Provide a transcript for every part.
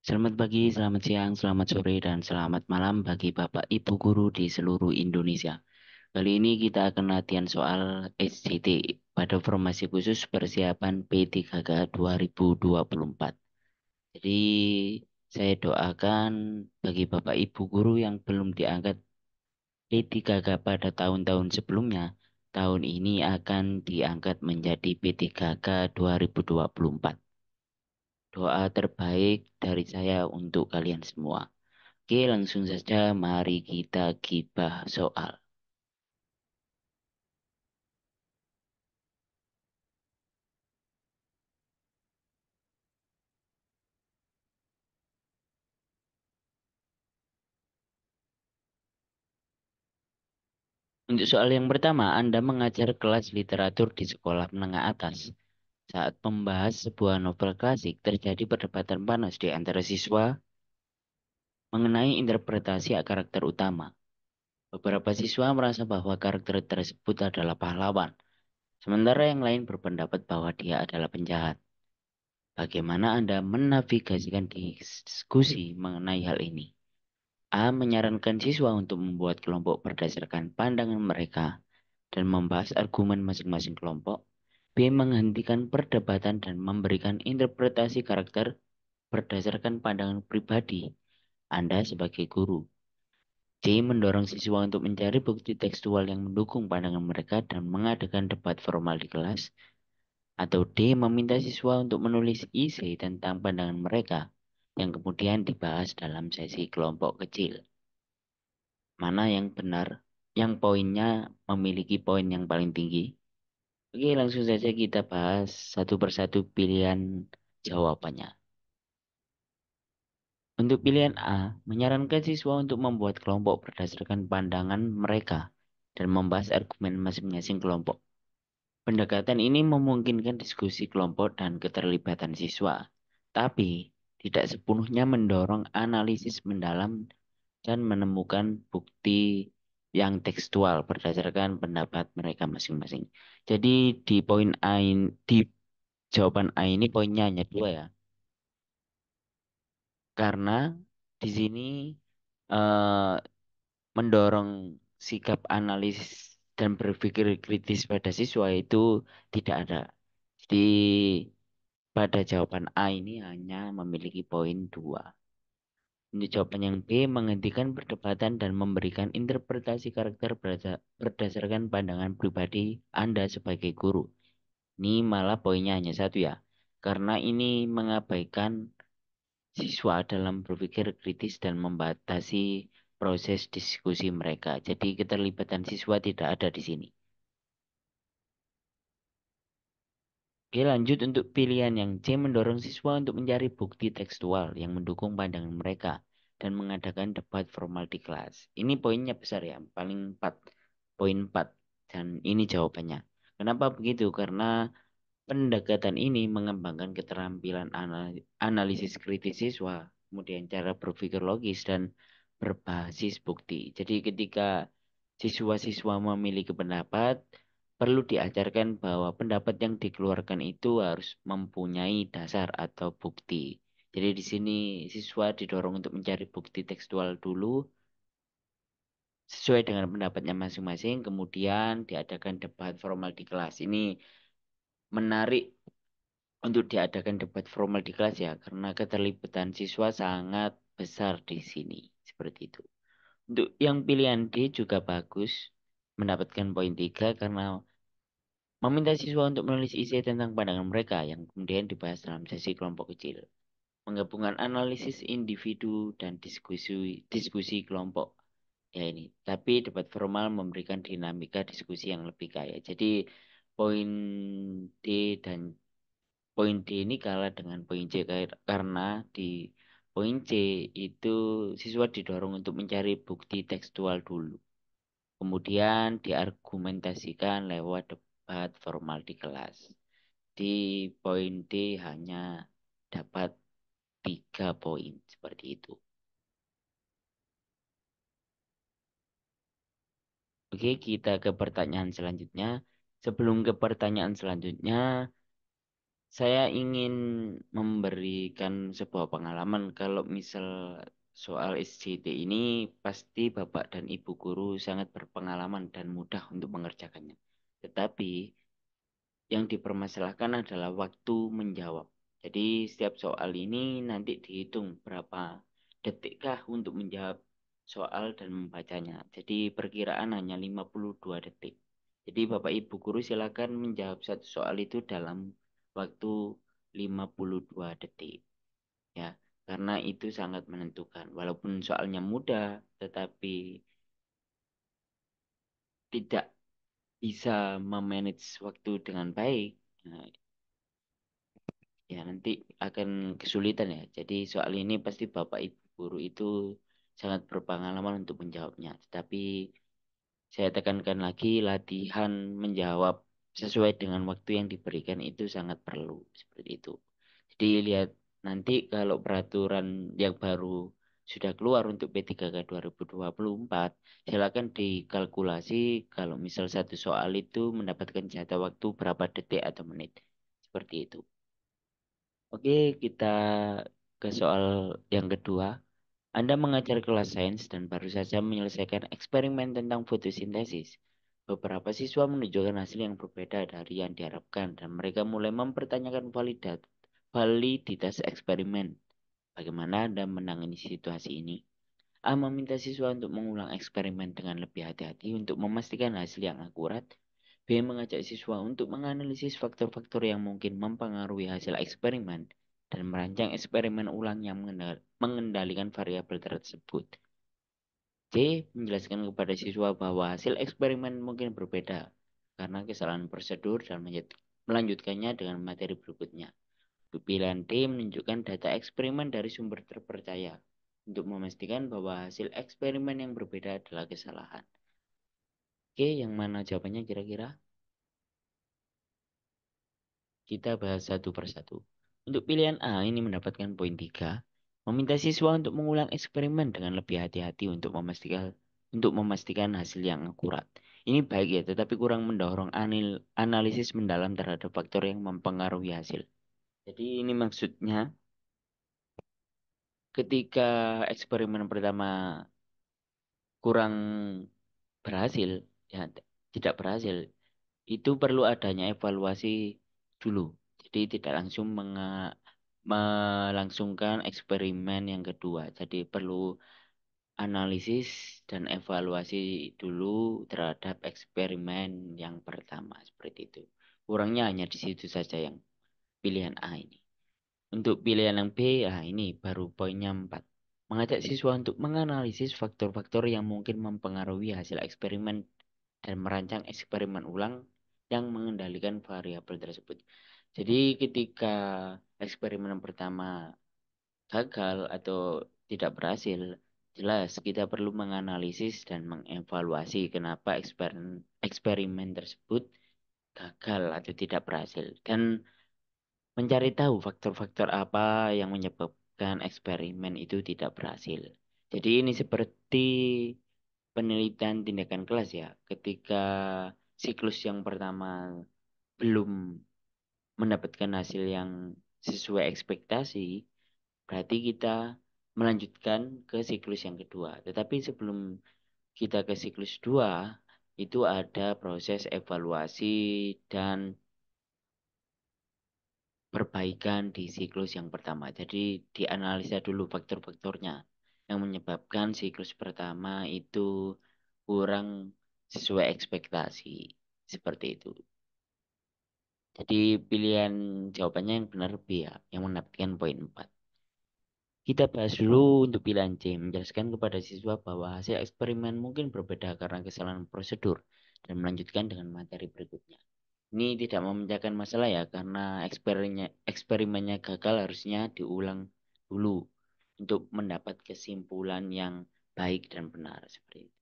Selamat pagi, selamat siang, selamat sore, dan selamat malam bagi Bapak Ibu guru di seluruh Indonesia. Kali ini kita akan latihan soal SCT pada formasi khusus persiapan P3K 2024. Jadi saya doakan bagi Bapak Ibu guru yang belum diangkat P3K pada tahun-tahun sebelumnya, tahun ini akan diangkat menjadi P3K 2024. Doa terbaik dari saya untuk kalian semua. Oke, langsung saja mari kita gibah soal. Untuk soal yang pertama, Anda mengajar kelas literatur di sekolah menengah atas. Saat membahas sebuah novel klasik, terjadi perdebatan panas di antara siswa mengenai interpretasi karakter utama. Beberapa siswa merasa bahwa karakter tersebut adalah pahlawan, sementara yang lain berpendapat bahwa dia adalah penjahat. Bagaimana Anda menavigasikan diskusi mengenai hal ini? A. Menyarankan siswa untuk membuat kelompok berdasarkan pandangan mereka dan membahas argumen masing-masing kelompok. B. Menghentikan perdebatan dan memberikan interpretasi karakter berdasarkan pandangan pribadi Anda sebagai guru. C. Mendorong siswa untuk mencari bukti tekstual yang mendukung pandangan mereka dan mengadakan debat formal di kelas. Atau D. Meminta siswa untuk menulis isi tentang pandangan mereka yang kemudian dibahas dalam sesi kelompok kecil. Mana yang benar, yang poinnya memiliki poin yang paling tinggi. Oke, langsung saja kita bahas satu persatu pilihan jawabannya. Untuk pilihan A, menyarankan siswa untuk membuat kelompok berdasarkan pandangan mereka dan membahas argumen masing-masing kelompok. Pendekatan ini memungkinkan diskusi kelompok dan keterlibatan siswa, tapi tidak sepenuhnya mendorong analisis mendalam dan menemukan bukti yang tekstual berdasarkan pendapat mereka masing-masing. Jadi di poin A ini, di jawaban A ini poinnya hanya dua ya, karena di sini eh, mendorong sikap analisis dan berpikir kritis pada siswa itu tidak ada. Jadi pada jawaban A ini hanya memiliki poin dua. Untuk jawaban yang B, menghentikan perdebatan dan memberikan interpretasi karakter berdasarkan pandangan pribadi Anda sebagai guru. Ini malah poinnya hanya satu ya. Karena ini mengabaikan siswa dalam berpikir kritis dan membatasi proses diskusi mereka. Jadi keterlibatan siswa tidak ada di sini. Oke, lanjut untuk pilihan yang C, mendorong siswa untuk mencari bukti tekstual yang mendukung pandangan mereka dan mengadakan debat formal di kelas. Ini poinnya besar ya, paling 4, poin 4. Dan ini jawabannya. Kenapa begitu? Karena pendekatan ini mengembangkan keterampilan analisis kritis siswa, kemudian cara berpikir logis dan berbasis bukti. Jadi ketika siswa-siswa memiliki pendapat, perlu diajarkan bahwa pendapat yang dikeluarkan itu harus mempunyai dasar atau bukti. Jadi di sini siswa didorong untuk mencari bukti tekstual dulu sesuai dengan pendapatnya masing-masing, kemudian diadakan debat formal di kelas. Ini menarik untuk diadakan debat formal di kelas ya, karena keterlibatan siswa sangat besar di sini. Seperti itu. Untuk yang pilihan D juga bagus, mendapatkan poin 3 karena meminta siswa untuk menulis isi tentang pandangan mereka yang kemudian dibahas dalam sesi kelompok kecil. Penggabungan analisis individu dan diskusi kelompok. Ya ini, tapi debat formal memberikan dinamika diskusi yang lebih kaya. Jadi poin D dan poin D ini kalah dengan poin C karena di poin C itu siswa didorong untuk mencari bukti tekstual dulu. Kemudian diargumentasikan lewat debat formal di kelas. Di poin D hanya dapat 3 poin seperti itu. Oke, kita ke pertanyaan selanjutnya. Sebelum ke pertanyaan selanjutnya, Saya ingin memberikan sebuah pengalaman kalau misal soal SJT ini pasti Bapak dan Ibu guru sangat berpengalaman dan mudah untuk mengerjakannya. Tetapi yang dipermasalahkan adalah waktu menjawab. Jadi setiap soal ini nanti dihitung berapa detikkah untuk menjawab soal dan membacanya. Jadi perkiraan hanya 52 detik. Jadi Bapak Ibu guru silakan menjawab satu soal itu dalam waktu 52 detik. Ya, karena itu sangat menentukan. Walaupun soalnya mudah, tetapi tidak bisa memanage waktu dengan baik. Nah, ya nanti akan kesulitan ya. Jadi soal ini pasti Bapak Ibu guru itu sangat berpengalaman untuk menjawabnya. Tetapi saya tekankan lagi latihan menjawab sesuai dengan waktu yang diberikan itu sangat perlu seperti itu. Jadi lihat nanti kalau peraturan yang baru sudah keluar untuk P3K 2024, silakan dikalkulasi kalau misal satu soal itu mendapatkan jatah waktu berapa detik atau menit. Seperti itu. Oke, kita ke soal yang kedua. Anda mengajar kelas sains dan baru saja menyelesaikan eksperimen tentang fotosintesis. Beberapa siswa menunjukkan hasil yang berbeda dari yang diharapkan dan mereka mulai mempertanyakan validitas eksperimen. Bagaimana Anda menangani situasi ini? A. Meminta siswa untuk mengulang eksperimen dengan lebih hati-hati untuk memastikan hasil yang akurat. B. Mengajak siswa untuk menganalisis faktor-faktor yang mungkin mempengaruhi hasil eksperimen dan merancang eksperimen ulang yang mengendalikan variabel tersebut. C. Menjelaskan kepada siswa bahwa hasil eksperimen mungkin berbeda karena kesalahan prosedur dan melanjutkannya dengan materi berikutnya. Pilihan D menunjukkan data eksperimen dari sumber terpercaya untuk memastikan bahwa hasil eksperimen yang berbeda adalah kesalahan. Oke, yang mana jawabannya kira-kira? Kita bahas satu persatu. Untuk pilihan A ini mendapatkan poin 3, meminta siswa untuk mengulang eksperimen dengan lebih hati-hati untuk memastikan hasil yang akurat. Ini baik ya, tetapi kurang mendorong analisis mendalam terhadap faktor yang mempengaruhi hasil. Jadi ini maksudnya ketika eksperimen pertama kurang berhasil, ya tidak berhasil, itu perlu adanya evaluasi dulu. Jadi tidak langsung melangsungkan eksperimen yang kedua. Jadi perlu analisis dan evaluasi dulu terhadap eksperimen yang pertama seperti itu. Kurangnya hanya di situ saja yang pilihan A ini. Untuk pilihan yang B, ya ini baru poinnya 4. Mengajak siswa untuk menganalisis faktor-faktor yang mungkin mempengaruhi hasil eksperimen dan merancang eksperimen ulang yang mengendalikan variabel tersebut. Jadi ketika eksperimen pertama gagal atau tidak berhasil, jelas kita perlu menganalisis dan mengevaluasi kenapa eksperimen tersebut gagal atau tidak berhasil dan mencari tahu faktor-faktor apa yang menyebabkan eksperimen itu tidak berhasil. Jadi ini seperti penelitian tindakan kelas ya. Ketika siklus yang pertama belum mendapatkan hasil yang sesuai ekspektasi, berarti kita melanjutkan ke siklus yang kedua. Tetapi sebelum kita ke siklus 2, itu ada proses evaluasi dan perbaikan di siklus yang pertama. Jadi dianalisa dulu faktor-faktornya yang menyebabkan siklus pertama itu kurang sesuai ekspektasi. Seperti itu. Jadi pilihan jawabannya yang benar B ya, yang mendapatkan poin 4. Kita bahas dulu untuk pilihan C, menjelaskan kepada siswa bahwa hasil eksperimen mungkin berbeda karena kesalahan prosedur dan melanjutkan dengan materi berikutnya. Ini tidak memecahkan masalah ya, karena eksperimennya gagal harusnya diulang dulu untuk mendapat kesimpulan yang baik dan benar seperti itu.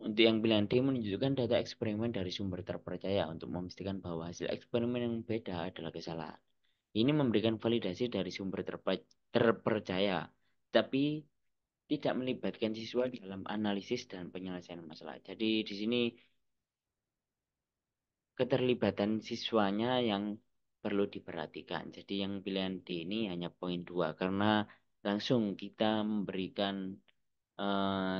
Untuk yang pilihan D menunjukkan data eksperimen dari sumber terpercaya untuk memastikan bahwa hasil eksperimen yang beda adalah kesalahan. Ini memberikan validasi dari sumber terpercaya, tapi tidak melibatkan siswa dalam analisis dan penyelesaian masalah. Jadi di sini keterlibatan siswanya yang perlu diperhatikan. Jadi yang pilihan D ini hanya poin 2 karena langsung kita memberikan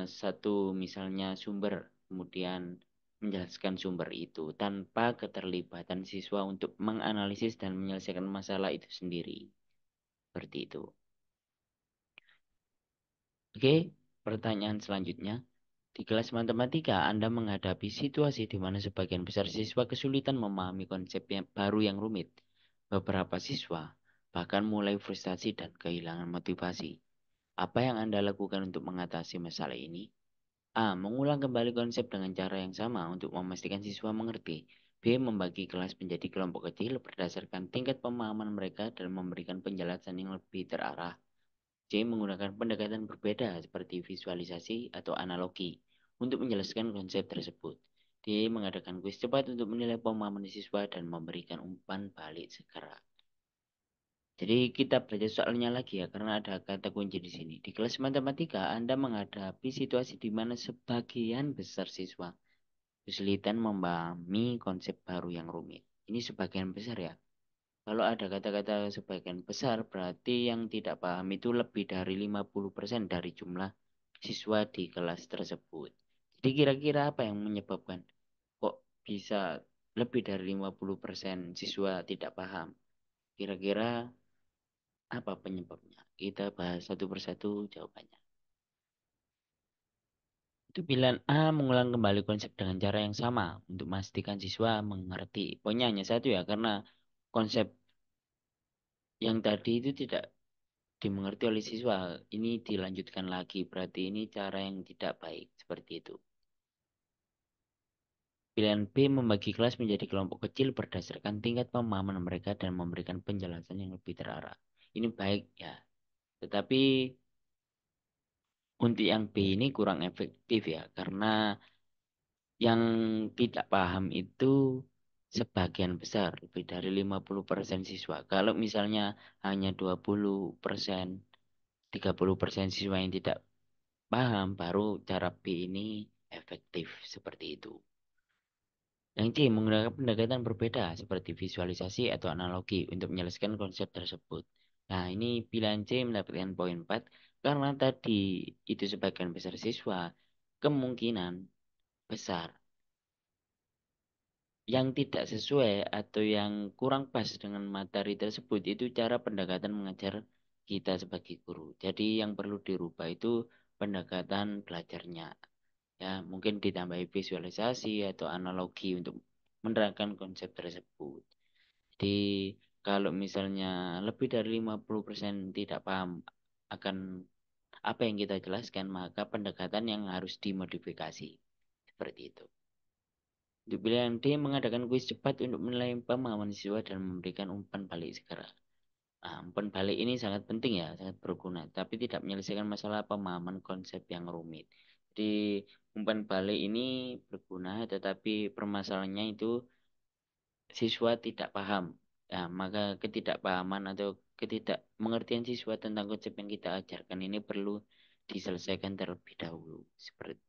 satu misalnya sumber, kemudian menjelaskan sumber itu tanpa keterlibatan siswa untuk menganalisis dan menyelesaikan masalah itu sendiri. Seperti itu. Oke, pertanyaan selanjutnya. Di kelas matematika, Anda menghadapi situasi di mana sebagian besar siswa kesulitan memahami konsep yang baru yang rumit. Beberapa siswa bahkan mulai frustasi dan kehilangan motivasi. Apa yang Anda lakukan untuk mengatasi masalah ini? A. Mengulang kembali konsep dengan cara yang sama untuk memastikan siswa mengerti. B. Membagi kelas menjadi kelompok kecil berdasarkan tingkat pemahaman mereka dan memberikan penjelasan yang lebih terarah. C. Menggunakan pendekatan berbeda seperti visualisasi atau analogi untuk menjelaskan konsep tersebut. D. Mengadakan kuis cepat untuk menilai pemahaman siswa dan memberikan umpan balik segera. Jadi kita belajar soalnya lagi ya, karena ada kata kunci di sini. Di kelas matematika, Anda menghadapi situasi di mana sebagian besar siswa kesulitan memahami konsep baru yang rumit. Ini sebagian besar ya. Kalau ada kata-kata sebagian besar, berarti yang tidak paham itu lebih dari 50% dari jumlah siswa di kelas tersebut. Jadi kira-kira apa yang menyebabkan kok bisa lebih dari 50% siswa tidak paham? Kira-kira apa penyebabnya? Kita bahas satu persatu jawabannya. Itu pilihan A mengulang kembali konsep dengan cara yang sama untuk memastikan siswa mengerti. Pokoknya hanya satu ya, karena konsep yang tadi itu tidak dimengerti oleh siswa. Ini dilanjutkan lagi, berarti ini cara yang tidak baik. Seperti itu. Pilihan B membagi kelas menjadi kelompok kecil berdasarkan tingkat pemahaman mereka dan memberikan penjelasan yang lebih terarah. Ini baik ya, tetapi untuk yang B ini kurang efektif ya, karena yang tidak paham itu sebagian besar, lebih dari 50% siswa. Kalau misalnya hanya 20%, 30% siswa yang tidak paham, baru cara B ini efektif seperti itu. Yang C, menggunakan pendekatan berbeda seperti visualisasi atau analogi untuk menyelesaikan konsep tersebut. Nah, ini pilihan C mendapatkan poin 4 karena tadi itu sebagian besar siswa kemungkinan besar yang tidak sesuai atau yang kurang pas dengan materi tersebut itu cara pendekatan mengajar kita sebagai guru. Jadi yang perlu dirubah itu pendekatan belajarnya. Ya, mungkin ditambahi visualisasi atau analogi untuk menerangkan konsep tersebut. Jadi kalau misalnya lebih dari 50% tidak paham akan apa yang kita jelaskan, maka pendekatan yang harus dimodifikasi. Seperti itu. Untuk pilihan D, mengadakan kuis cepat untuk menilai pemahaman siswa dan memberikan umpan balik segera. Nah, umpan balik ini sangat penting ya, sangat berguna, tapi tidak menyelesaikan masalah pemahaman konsep yang rumit. Jadi, umpan balik ini berguna, tetapi permasalahannya itu siswa tidak paham. Nah, maka ketidakpahaman atau ketidakmengertian siswa tentang konsep yang kita ajarkan ini perlu diselesaikan terlebih dahulu,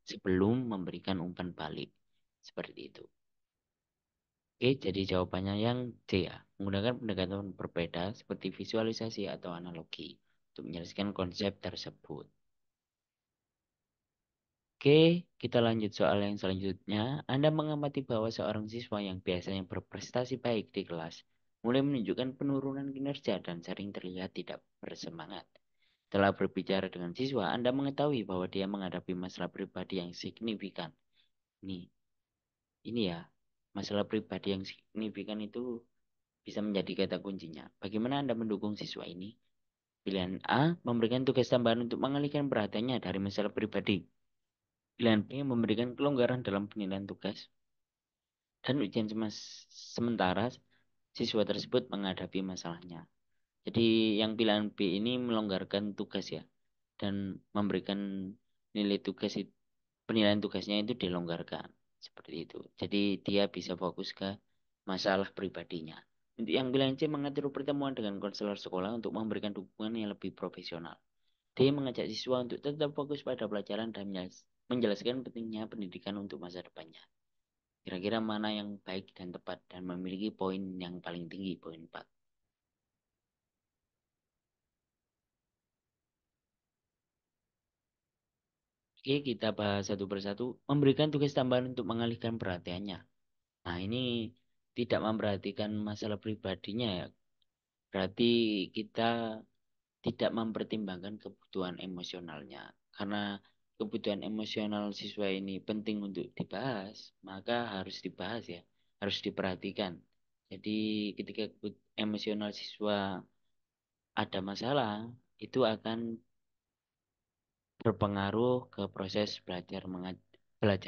sebelum memberikan umpan balik. Seperti itu. Oke, jadi jawabannya yang C ya. Menggunakan pendekatan berbeda seperti visualisasi atau analogi untuk menyelesaikan konsep tersebut. Oke, kita lanjut soal yang selanjutnya. Anda mengamati bahwa seorang siswa yang biasanya berprestasi baik di kelas mulai menunjukkan penurunan kinerja dan sering terlihat tidak bersemangat. Setelah berbicara dengan siswa, Anda mengetahui bahwa dia menghadapi masalah pribadi yang signifikan. Ini ya, masalah pribadi yang signifikan itu bisa menjadi kata kuncinya. Bagaimana Anda mendukung siswa ini? Pilihan A, memberikan tugas tambahan untuk mengalihkan perhatiannya dari masalah pribadi. Pilihan B, memberikan kelonggaran dalam penilaian tugas. Dan ujian sementara siswa tersebut menghadapi masalahnya. Jadi yang pilihan B ini melonggarkan tugas ya. Dan memberikan nilai tugas itu, penilaian tugasnya itu dilonggarkan. Seperti itu. Jadi dia bisa fokus ke masalah pribadinya. Untuk yang pilihan C mengatur pertemuan dengan konselor sekolah untuk memberikan dukungan yang lebih profesional. D mengajak siswa untuk tetap fokus pada pelajaran dan menjelaskan pentingnya pendidikan untuk masa depannya. Kira-kira mana yang baik dan tepat dan memiliki poin yang paling tinggi, poin 4. Oke, kita bahas satu persatu. Memberikan tugas tambahan untuk mengalihkan perhatiannya. Nah, ini tidak memperhatikan masalah pribadinya ya. Berarti kita tidak mempertimbangkan kebutuhan emosionalnya. Karena kebutuhan emosional siswa ini penting untuk dibahas, maka harus dibahas ya, harus diperhatikan. Jadi ketika emosional siswa ada masalah, itu akan berpengaruh ke proses belajar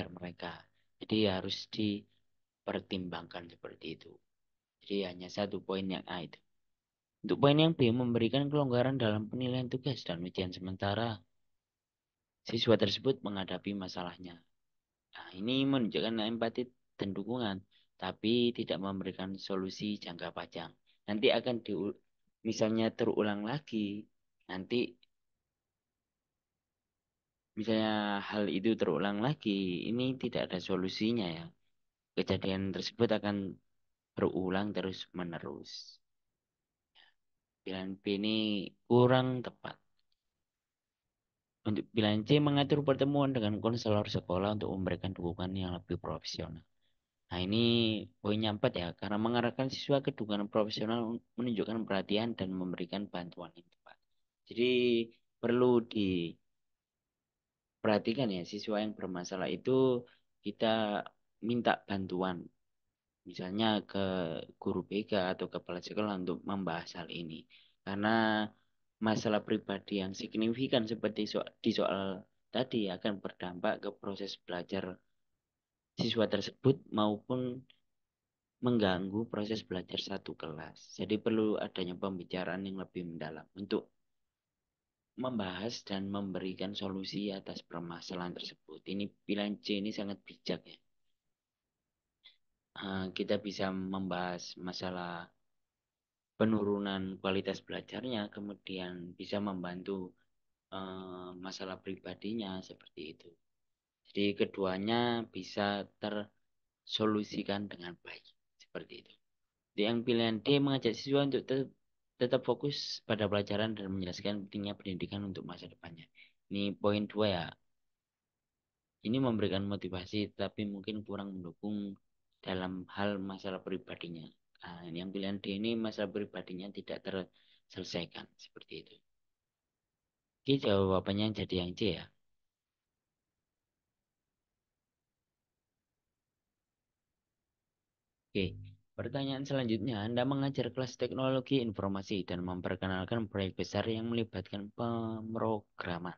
mereka. Jadi harus dipertimbangkan seperti itu. Jadi hanya satu poin yang A itu. Untuk poin yang B, memberikan kelonggaran dalam penilaian tugas dan ujian sementara siswa tersebut menghadapi masalahnya. Nah, ini menunjukkan empati dan dukungan, tapi tidak memberikan solusi jangka panjang. Nanti akan misalnya terulang lagi, nanti misalnya hal itu terulang lagi, ini tidak ada solusinya ya. Kejadian tersebut akan berulang terus menerus. Pilihan B ini kurang tepat. Untuk pilihan C, mengatur pertemuan dengan konselor sekolah untuk memberikan dukungan yang lebih profesional. Nah, ini poinnya 4 ya, karena mengarahkan siswa ke dukungan profesional menunjukkan perhatian dan memberikan bantuan yang tepat. Jadi perlu diperhatikan ya, siswa yang bermasalah itu kita minta bantuan, misalnya ke guru BK atau kepala sekolah untuk membahas hal ini. Karena masalah pribadi yang signifikan seperti di soal tadi akan berdampak ke proses belajar siswa tersebut maupun mengganggu proses belajar satu kelas. Jadi perlu adanya pembicaraan yang lebih mendalam untuk membahas dan memberikan solusi atas permasalahan tersebut. Ini pilihan C ini sangat bijak ya. Kita bisa membahas masalah penurunan kualitas belajarnya, kemudian bisa membantu masalah pribadinya seperti itu. Jadi keduanya bisa tersolusikan dengan baik seperti itu. Yang pilihan D mengajak siswa untuk tetap fokus pada pelajaran dan menjelaskan pentingnya pendidikan untuk masa depannya. Ini poin 2 ya. Ini memberikan motivasi tapi mungkin kurang mendukung dalam hal masalah pribadinya. Nah, ini yang pilihan D ini masalah pribadinya tidak terselesaikan seperti itu. Oke, jawabannya jadi yang C ya. Oke, pertanyaan selanjutnya, Anda mengajar kelas teknologi informasi dan memperkenalkan proyek besar yang melibatkan pemrograman.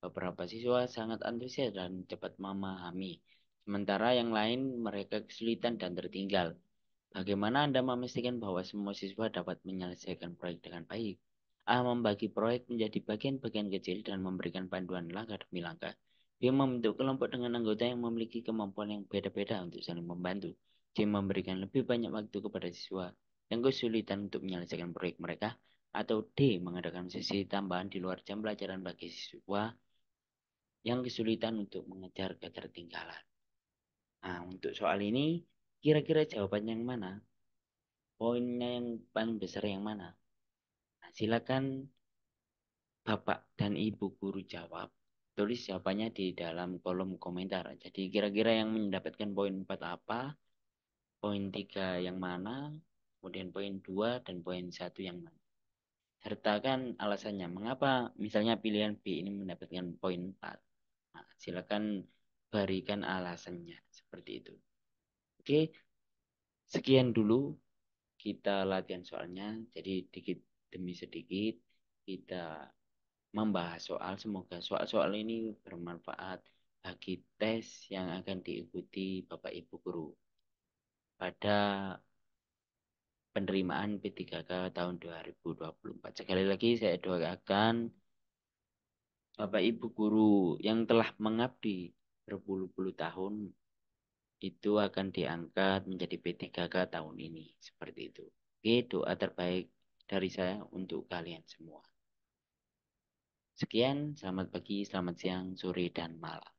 Beberapa siswa sangat antusias dan cepat memahami, sementara yang lain mereka kesulitan dan tertinggal. Bagaimana Anda memastikan bahwa semua siswa dapat menyelesaikan proyek dengan baik? A. Membagi proyek menjadi bagian-bagian kecil dan memberikan panduan langkah demi langkah. B. Membentuk kelompok dengan anggota yang memiliki kemampuan yang beda-beda untuk saling membantu. C. Memberikan lebih banyak waktu kepada siswa yang kesulitan untuk menyelesaikan proyek mereka. Atau D. Mengadakan sesi tambahan di luar jam pelajaran bagi siswa yang kesulitan untuk mengejar ketertinggalan. Nah, untuk soal ini, kira-kira jawabannya yang mana? Poinnya yang paling besar yang mana? Nah, silakan Bapak dan Ibu guru jawab. Tulis jawabannya di dalam kolom komentar. Jadi kira-kira yang mendapatkan poin 4 apa? Poin 3 yang mana? Kemudian poin 2 dan poin 1 yang mana? Sertakan alasannya. Mengapa misalnya pilihan B ini mendapatkan poin 4? Nah, silakan berikan alasannya. Seperti itu. Oke, sekian dulu kita latihan soalnya. Jadi dikit demi sedikit kita membahas soal. Semoga soal-soal ini bermanfaat bagi tes yang akan diikuti Bapak Ibu guru pada penerimaan P3K tahun 2024. Sekali lagi saya doakan Bapak Ibu guru yang telah mengabdi berpuluh-puluh tahun itu akan diangkat menjadi P3K tahun ini. Seperti itu. Oke, doa terbaik dari saya untuk kalian semua. Sekian, selamat pagi, selamat siang, sore, dan malam.